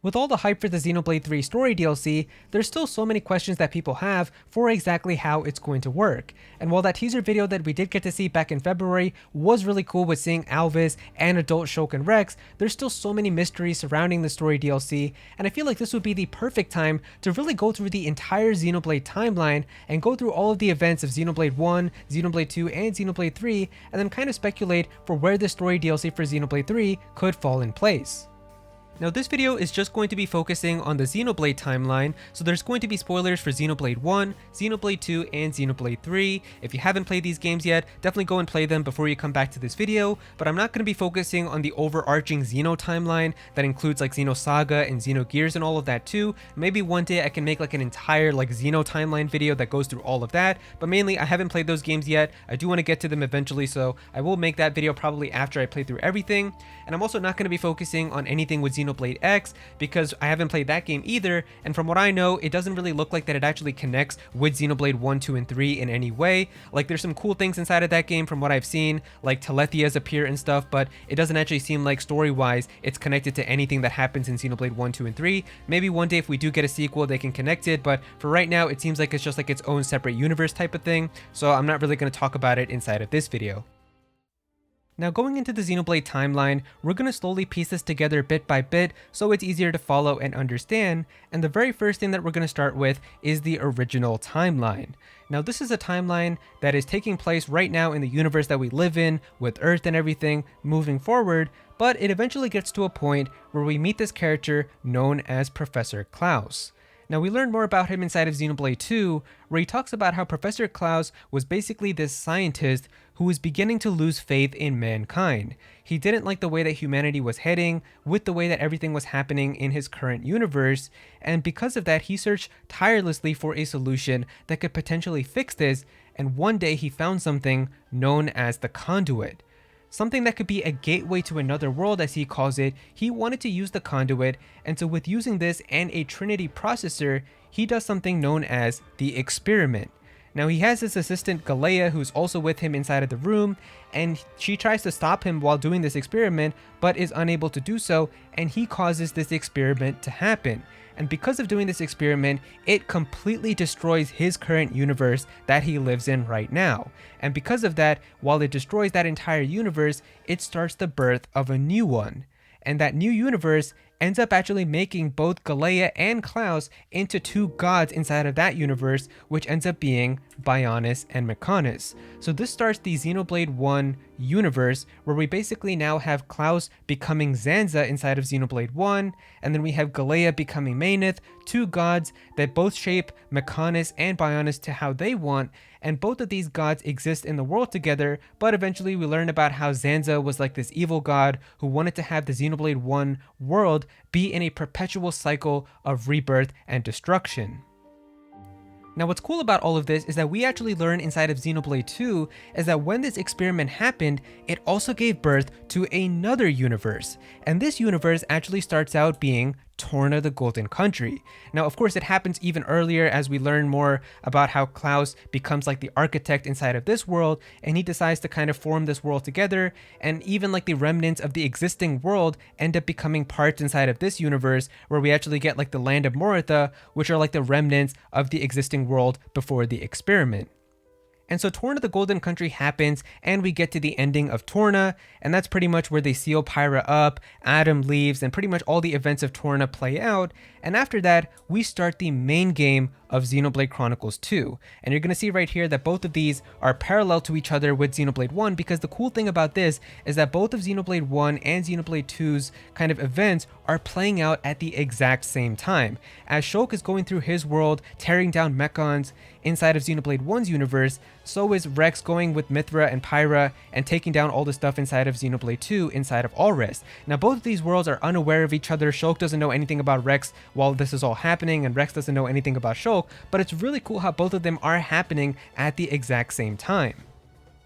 With all the hype for the Xenoblade 3 story DLC, there's still so many questions that people have for exactly how it's going to work. And while that teaser video that we did get to see back in February was really cool with seeing Alvis and adult Shulk and Rex, there's still so many mysteries surrounding the story DLC, and I feel like this would be the perfect time to really go through the entire Xenoblade timeline and go through all of the events of Xenoblade 1, Xenoblade 2, and Xenoblade 3, and then kind of speculate for where the story DLC for Xenoblade 3 could fall in place. Now this video is just going to be focusing on the Xenoblade timeline, so there's going to be spoilers for Xenoblade 1, Xenoblade 2, and Xenoblade 3. If you haven't played these games yet, definitely go and play them before you come back to this video, but I'm not going to be focusing on the overarching Xeno timeline that includes like Xenosaga and Xenogears and all of that too. Maybe one day I can make like an entire like Xeno timeline video that goes through all of that, but mainly I haven't played those games yet. I do want to get to them eventually, so I will make that video probably after I play through everything. And I'm also not going to be focusing on anything with Xenoblade X because I haven't played that game either, and from what I know, it doesn't really look like that it actually connects with Xenoblade 1, 2, and 3 in any way. Like there's some cool things inside of that game from what I've seen, like Telethias appear and stuff, but it doesn't actually seem like story-wise it's connected to anything that happens in Xenoblade 1, 2, and 3. Maybe one day if we do get a sequel they can connect it, but for right now it seems like it's just like its own separate universe type of thing, so I'm not really going to talk about it inside of this video. Now going into the Xenoblade timeline, we're going to slowly piece this together bit by bit so it's easier to follow and understand, and the very first thing that we're going to start with is the original timeline. Now this is a timeline that is taking place right now in the universe that we live in, with Earth and everything moving forward, but it eventually gets to a point where we meet this character known as Professor Klaus. Now we learn more about him inside of Xenoblade 2, where he talks about how Professor Klaus was basically this scientist who was beginning to lose faith in mankind. He didn't like the way that humanity was heading, with the way that everything was happening in his current universe, and because of that he searched tirelessly for a solution that could potentially fix this, and one day he found something known as the Conduit. Something that could be a gateway to another world as he calls it. He wanted to use the Conduit, and so with using this and a Trinity processor, he does something known as the Experiment. Now he has his assistant Galea who's also with him inside of the room, and she tries to stop him while doing this experiment but is unable to do so, and he causes this experiment to happen. And because of doing this experiment, it completely destroys his current universe that he lives in right now. And because of that, while it destroys that entire universe, it starts the birth of a new one. And that new universe ends up actually making both Galea and Klaus into two gods inside of that universe, which ends up being Bionis and Mechonis. So this starts the Xenoblade 1 universe, where we basically now have Klaus becoming Zanza inside of Xenoblade 1, and then we have Galea becoming Mainith, two gods that both shape Mechonis and Bionis to how they want, and both of these gods exist in the world together, but eventually we learn about how Zanza was like this evil god who wanted to have the Xenoblade 1 world be in a perpetual cycle of rebirth and destruction. Now what's cool about all of this is that we actually learn inside of Xenoblade 2 is that when this experiment happened, it also gave birth to another universe, and this universe actually starts out being Torna the Golden Country. Now of course it happens even earlier as we learn more about how Klaus becomes like the architect inside of this world, and he decides to kind of form this world together, and even like the remnants of the existing world end up becoming parts inside of this universe, where we actually get like the land of Moritha, which are like the remnants of the existing world before the experiment. And so Torna the Golden Country happens, and we get to the ending of Torna, and that's pretty much where they seal Pyra up, Adam leaves, and pretty much all the events of Torna play out, and after that, we start the main game of Xenoblade Chronicles 2. And you're going to see right here that both of these are parallel to each other with Xenoblade 1, because the cool thing about this is that both of Xenoblade 1 and Xenoblade 2's kind of events are playing out at the exact same time. As Shulk is going through his world, tearing down mechons inside of Xenoblade 1's universe, so is Rex going with Mithra and Pyra and taking down all the stuff inside of Xenoblade 2 inside of Alrest. Now both of these worlds are unaware of each other. Shulk doesn't know anything about Rex while this is all happening, and Rex doesn't know anything about Shulk, but it's really cool how both of them are happening at the exact same time.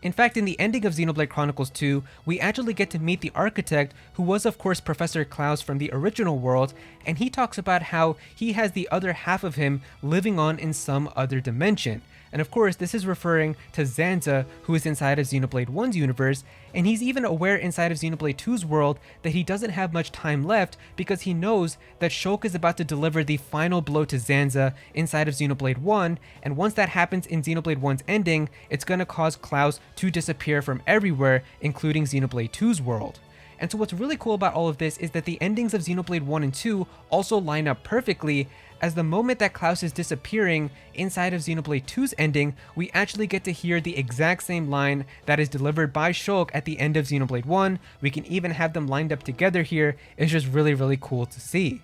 In fact, in the ending of Xenoblade Chronicles 2, we actually get to meet the architect, who was of course Professor Klaus from the original world, and he talks about how he has the other half of him living on in some other dimension. And of course, this is referring to Zanza, who is inside of Xenoblade 1's universe, and he's even aware inside of Xenoblade 2's world that he doesn't have much time left because he knows that Shulk is about to deliver the final blow to Zanza inside of Xenoblade 1, and once that happens in Xenoblade 1's ending, it's gonna cause Klaus to disappear from everywhere, including Xenoblade 2's world. And so what's really cool about all of this is that the endings of Xenoblade 1 and 2 also line up perfectly, as the moment that Klaus is disappearing inside of Xenoblade 2's ending, we actually get to hear the exact same line that is delivered by Shulk at the end of Xenoblade 1. We can even have them lined up together here. It's just really cool to see.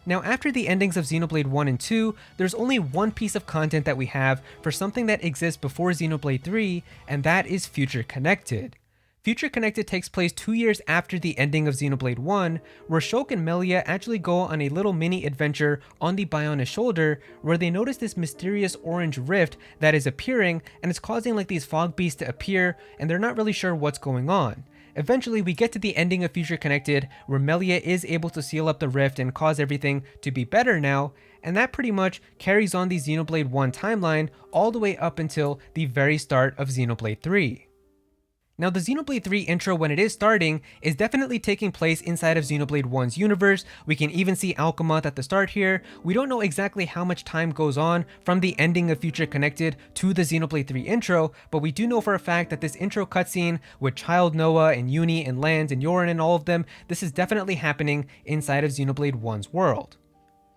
Now, after the endings of Xenoblade 1 and 2, there's only one piece of content that we have for something that exists before Xenoblade 3, and that is Future Connected. Future Connected takes place 2 years after the ending of Xenoblade 1, where Shulk and Melia actually go on a little mini adventure on the Bionis shoulder, where they notice this mysterious orange rift that is appearing, and it's causing like these fog beasts to appear, and they're not really sure what's going on. Eventually, we get to the ending of Future Connected, where Melia is able to seal up the rift and cause everything to be better now, and that pretty much carries on the Xenoblade 1 timeline all the way up until the very start of Xenoblade 3. Now, the Xenoblade 3 intro, when it is starting, is definitely taking place inside of Xenoblade 1's universe. We can even see Alchemath at the start here. We don't know exactly how much time goes on from the ending of Future Connected to the Xenoblade 3 intro, but we do know for a fact that this intro cutscene with Child Noah and Uni and Lanz and Yorin and all of them, this is definitely happening inside of Xenoblade 1's world.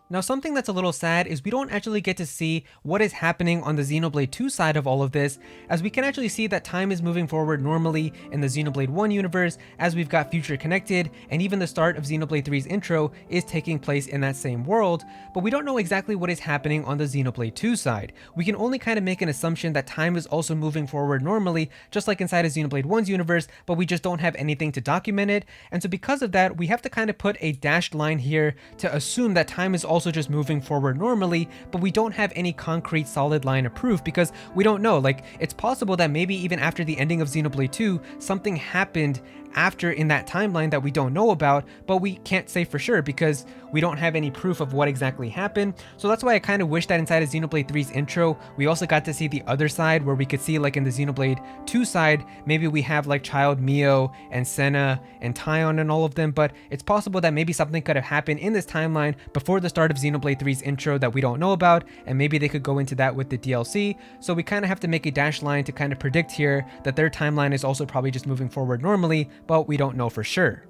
Now, something that's a little sad is we don't actually get to see what is happening on the Xenoblade 2 side of all of this, as we can actually see that time is moving forward normally in the Xenoblade 1 universe, as we've got Future Connected, and even the start of Xenoblade 3's intro is taking place in that same world, but we don't know exactly what is happening on the Xenoblade 2 side. We can only kind of make an assumption that time is also moving forward normally, just like inside of Xenoblade 1's universe, but we just don't have anything to document it, and so because of that, we have to kind of put a dashed line here to assume that time is also just moving forward normally, but we don't have any concrete solid line of proof because we don't know. Like, it's possible that maybe even after the ending of Xenoblade 2, something happened after in that timeline that we don't know about, but we can't say for sure because we don't have any proof of what exactly happened. So that's why I kind of wish that inside of Xenoblade 3's intro, we also got to see the other side, where we could see like in the Xenoblade 2 side, maybe we have like Child Mio and Senna and Taion and all of them, but it's possible that maybe something could have happened in this timeline before the start of Xenoblade 3's intro that we don't know about, and maybe they could go into that with the DLC. So we kind of have to make a dash line to kind of predict here that their timeline is also probably just moving forward normally, but we don't know for sure.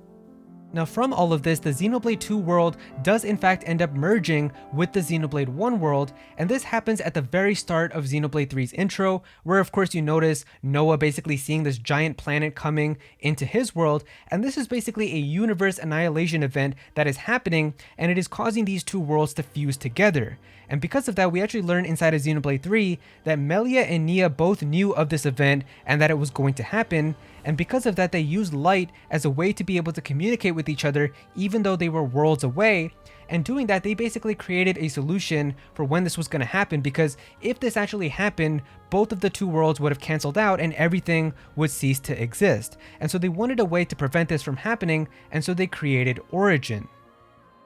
Now, from all of this, the Xenoblade 2 world does in fact end up merging with the Xenoblade 1 world, and this happens at the very start of Xenoblade 3's intro, where of course you notice Noah basically seeing this giant planet coming into his world, and this is basically a universe annihilation event that is happening, and it is causing these two worlds to fuse together. And because of that, we actually learn inside of Xenoblade 3 that Melia and Nia both knew of this event and that it was going to happen, and because of that, they used light as a way to be able to communicate with each other even though they were worlds away. And doing that, they basically created a solution for when this was going to happen, because if this actually happened, both of the two worlds would have canceled out and everything would cease to exist. And so they wanted a way to prevent this from happening, and so they created Origin.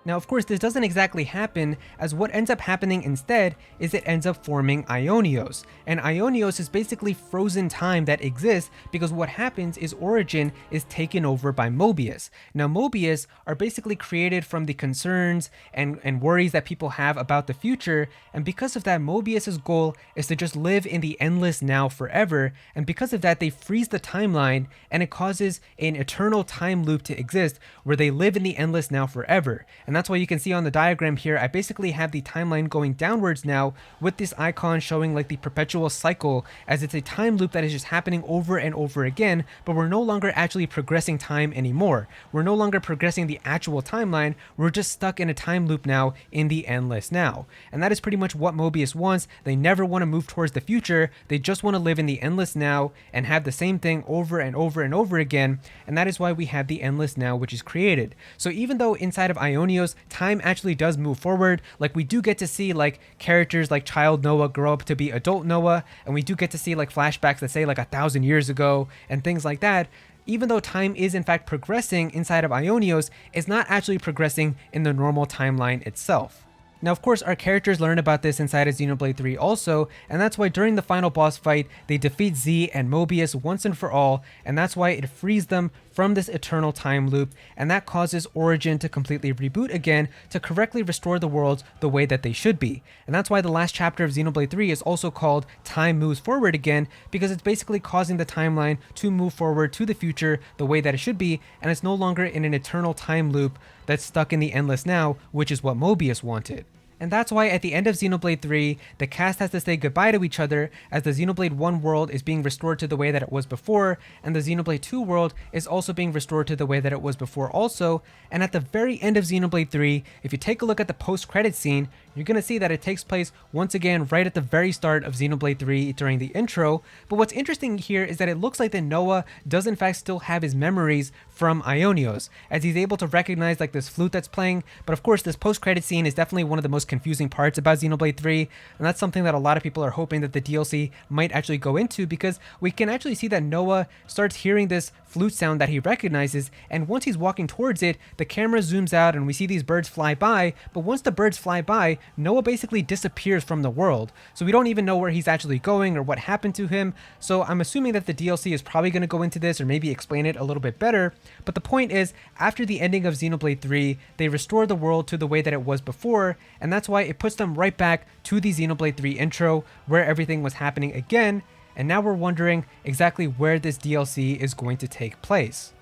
Now, of course, this doesn't exactly happen, as what ends up happening instead is it ends up forming Ionios. And Ionios is basically frozen time that exists because what happens is Origin is taken over by Mobius. Now, Mobius are basically created from the concerns and worries that people have about the future, and because of that, Mobius's goal is to just live in the endless now forever, and because of that, they freeze the timeline, and it causes an eternal time loop to exist where they live in the endless now forever. And that's why you can see on the diagram here, I basically have the timeline going downwards now with this icon showing like the perpetual cycle, as it's a time loop that is just happening over and over again, but we're no longer actually progressing time anymore. We're no longer progressing the actual timeline, we're just stuck in a time loop now in the endless now. And that is pretty much what Mobius wants. They never want to move towards the future, they just want to live in the endless now and have the same thing over and over and over again, and that is why we have the endless now which is created. So even though inside of Ionios, time actually does move forward, like we do get to see like characters like Child Noah grow up to be adult Noah, and we do get to see like flashbacks that say like 1,000 years ago and things like that. Even though time is in fact progressing inside of Ionios, it's not actually progressing in the normal timeline itself. Now, of course, our characters learn about this inside of Xenoblade 3 also, and that's why during the final boss fight, they defeat Z and Mobius once and for all, and that's why it frees them from this eternal time loop, and that causes Origin to completely reboot again to correctly restore the worlds the way that they should be. And that's why the last chapter of Xenoblade 3 is also called Time Moves Forward Again, because it's basically causing the timeline to move forward to the future the way that it should be, and it's no longer in an eternal time loop that's stuck in the endless now, which is what Mobius wanted. And that's why at the end of Xenoblade 3, the cast has to say goodbye to each other, as the Xenoblade 1 world is being restored to the way that it was before, and the Xenoblade 2 world is also being restored to the way that it was before also. And at the very end of Xenoblade 3, if you take a look at the post-credit scene, you're going to see that it takes place once again right at the very start of Xenoblade 3 during the intro. But what's interesting here is that it looks like that Noah does in fact still have his memories from Ionios, as he's able to recognize like this flute that's playing. But of course, this post-credit scene is definitely one of the most confusing parts about Xenoblade 3, and that's something that a lot of people are hoping that the DLC might actually go into, because we can actually see that Noah starts hearing this flute sound that he recognizes, and once he's walking towards it, the camera zooms out and we see these birds fly by, but once the birds fly by, Noah basically disappears from the world, so we don't even know where he's actually going or what happened to him. So I'm assuming that the DLC is probably going to go into this or maybe explain it a little bit better, but the point is, after the ending of Xenoblade 3, they restore the world to the way that it was before, and that's why it puts them right back to the Xenoblade 3 intro, where everything was happening again, and now we're wondering exactly where this DLC is going to take place.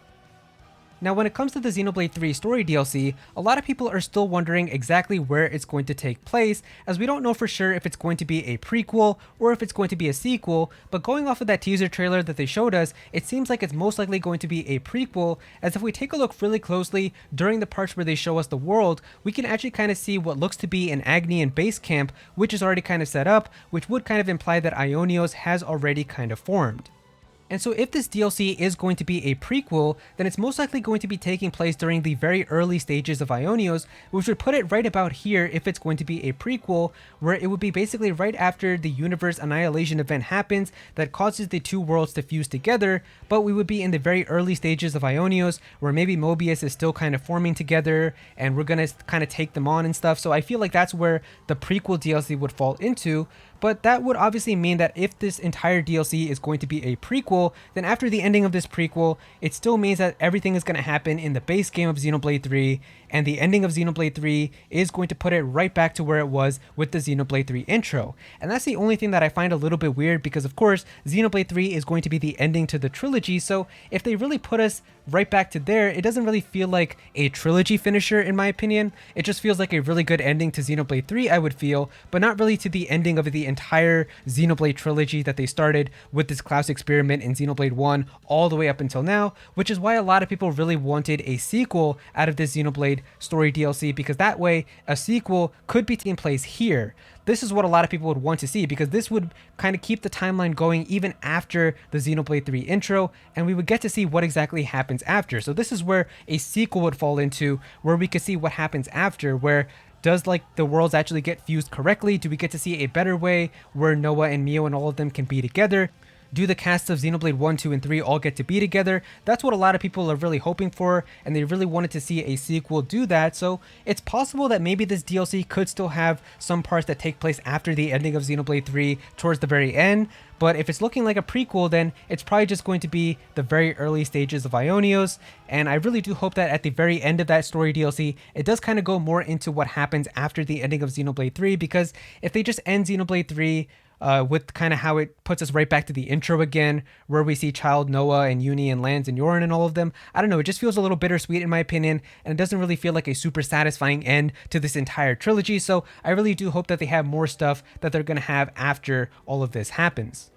Now, when it comes to the Xenoblade 3 story DLC, a lot of people are still wondering exactly where it's going to take place, as we don't know for sure if it's going to be a prequel or if it's going to be a sequel, but going off of that teaser trailer that they showed us, it seems like it's most likely going to be a prequel, as if we take a look really closely during the parts where they show us the world, we can actually kind of see what looks to be an Agnian base camp, which is already kind of set up, which would kind of imply that Ionios has already kind of formed. And so if this DLC is going to be a prequel, then it's most likely going to be taking place during the very early stages of Ionios, which would put it right about here if it's going to be a prequel, where it would be basically right after the universe annihilation event happens that causes the two worlds to fuse together, but we would be in the very early stages of Ionios, where maybe Mobius is still kind of forming together, and we're gonna kind of take them on and stuff. So I feel like that's where the prequel DLC would fall into. But that would obviously mean that if this entire DLC is going to be a prequel, then after the ending of this prequel, it still means that everything is going to happen in the base game of Xenoblade 3, and the ending of Xenoblade 3 is going to put it right back to where it was with the Xenoblade 3 intro. And that's the only thing that I find a little bit weird, because of course, Xenoblade 3 is going to be the ending to the trilogy, so if they really put us right back to there, it doesn't really feel like a trilogy finisher in my opinion. It just feels like a really good ending to Xenoblade 3, I would feel, but not really to the ending of the entire Xenoblade trilogy that they started with this Klaus experiment in Xenoblade 1 all the way up until now, which is why a lot of people really wanted a sequel out of this Xenoblade story DLC, because that way a sequel could be taking place here. This is what a lot of people would want to see, because this would kind of keep the timeline going even after the Xenoblade 3 intro, and we would get to see what exactly happens after. So this is where a sequel would fall into, where we could see what happens after, where does like the worlds actually get fused correctly? Do we get to see a better way where Noah and Mio and all of them can be together? Do the casts of Xenoblade 1, 2, and 3 all get to be together? That's what a lot of people are really hoping for, and they really wanted to see a sequel do that, so it's possible that maybe this DLC could still have some parts that take place after the ending of Xenoblade 3 towards the very end, but if it's looking like a prequel, then it's probably just going to be the very early stages of Ionios, and I really do hope that at the very end of that story DLC, it does kind of go more into what happens after the ending of Xenoblade 3, because if they just end Xenoblade 3 with kind of how it puts us right back to the intro again, where we see Child, Noah, and Uni, and Lance, and Yorin, and all of them. I don't know, it just feels a little bittersweet in my opinion, and it doesn't really feel like a super satisfying end to this entire trilogy, so I really do hope that they have more stuff that they're going to have after all of this happens.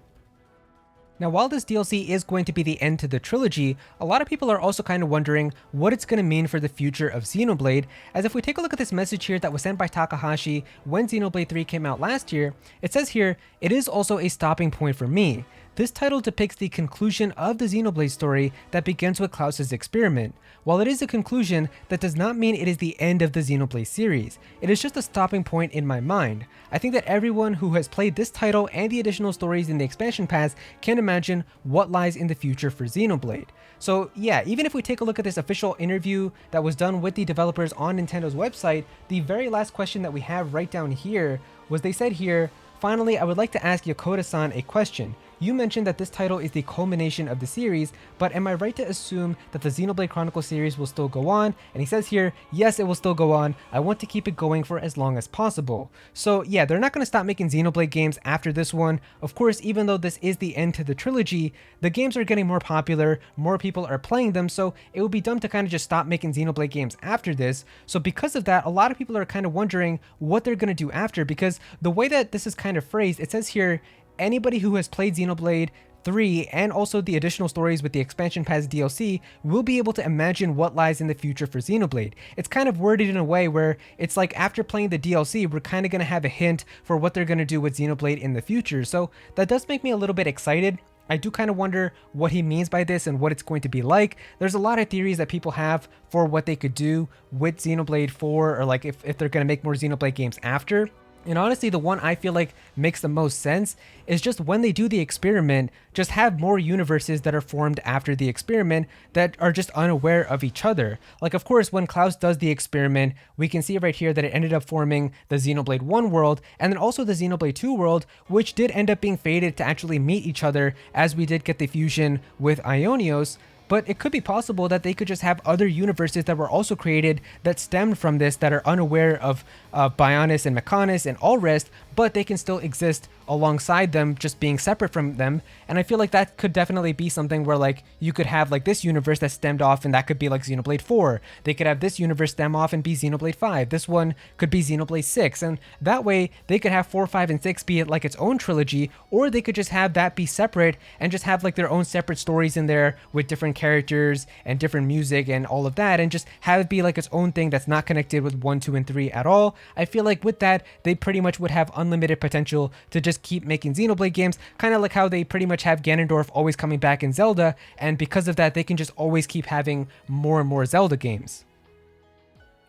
Now, while this DLC is going to be the end to the trilogy, a lot of people are also kind of wondering what it's going to mean for the future of Xenoblade, as if we take a look at this message here that was sent by Takahashi when Xenoblade 3 came out last year, it says here, "It is also a stopping point for me. This title depicts the conclusion of the Xenoblade story that begins with Klaus's experiment. While it is a conclusion, that does not mean it is the end of the Xenoblade series. It is just a stopping point in my mind. I think that everyone who has played this title and the additional stories in the expansion pass can imagine what lies in the future for Xenoblade. So yeah, even if we take a look at this official interview that was done with the developers on Nintendo's website, the very last question that we have right down here was they said here, "Finally, I would like to ask Yokota-san a question. You mentioned that this title is the culmination of the series, but am I right to assume that the Xenoblade Chronicles series will still go on?" And he says here, yes, it will still go on. I want to keep it going for as long as possible. So yeah, they're not going to stop making Xenoblade games after this one. Of course, even though this is the end to the trilogy, the games are getting more popular, more people are playing them, so it would be dumb to kind of just stop making Xenoblade games after this. So because of that, a lot of people are kind of wondering what they're going to do after, because the way that this is kind of phrased, it says here, anybody who has played Xenoblade 3 and also the additional stories with the expansion pass DLC will be able to imagine what lies in the future for Xenoblade. It's kind of worded in a way where it's like after playing the DLC, we're kind of going to have a hint for what they're going to do with Xenoblade in the future. So that does make me a little bit excited. I do kind of wonder what he means by this and what it's going to be like. There's a lot of theories that people have for what they could do with Xenoblade 4, or like if they're going to make more Xenoblade games after. And honestly, the one I feel like makes the most sense is just when they do the experiment, just have more universes that are formed after the experiment that are just unaware of each other. Like, of course, when Klaus does the experiment, we can see right here that it ended up forming the Xenoblade 1 world and then also the Xenoblade 2 world, which did end up being fated to actually meet each other, as we did get the fusion with Ionios. But it could be possible that they could just have other universes that were also created that stemmed from this, that are unaware of Bionis and Mechonis and all rest, but they can still exist alongside them, just being separate from them. And I feel like that could definitely be something where like you could have like this universe that stemmed off, and that could be like Xenoblade 4. They could have this universe stem off and be Xenoblade 5. This one could be Xenoblade 6. And that way they could have 4, 5, and 6 be like its own trilogy, or they could just have that be separate and just have like their own separate stories in there with different characters and different music and all of that, and just have it be like its own thing that's not connected with 1, 2, and 3 at all. I feel like with that, they pretty much would have unlimited potential to just keep making Xenoblade games, kind of like how they pretty much have Ganondorf always coming back in Zelda, and because of that, they can just always keep having more and more Zelda games.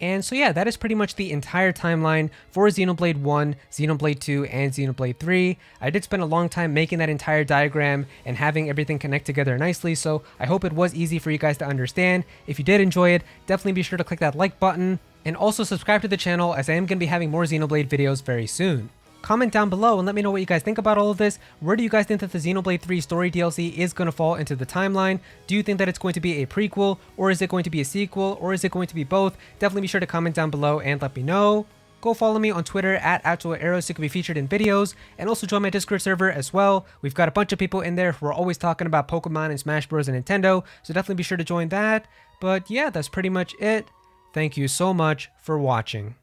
And so yeah, that is pretty much the entire timeline for Xenoblade 1, Xenoblade 2, and Xenoblade 3. I did spend a long time making that entire diagram and having everything connect together nicely, so I hope it was easy for you guys to understand. If you did enjoy it, definitely be sure to click that like button, and also subscribe to the channel, as I am going to be having more Xenoblade videos very soon. Comment down below and let me know what you guys think about all of this. Where do you guys think that the Xenoblade 3 story DLC is going to fall into the timeline? Do you think that it's going to be a prequel, or is it going to be a sequel, or is it going to be both? Definitely be sure to comment down below and let me know. Go follow me on Twitter at Aero so you can be featured in videos, and also join my Discord server as well. We've got a bunch of people in there who are always talking about Pokemon and Smash Bros and Nintendo, so definitely be sure to join that. But yeah, that's pretty much it. Thank you so much for watching.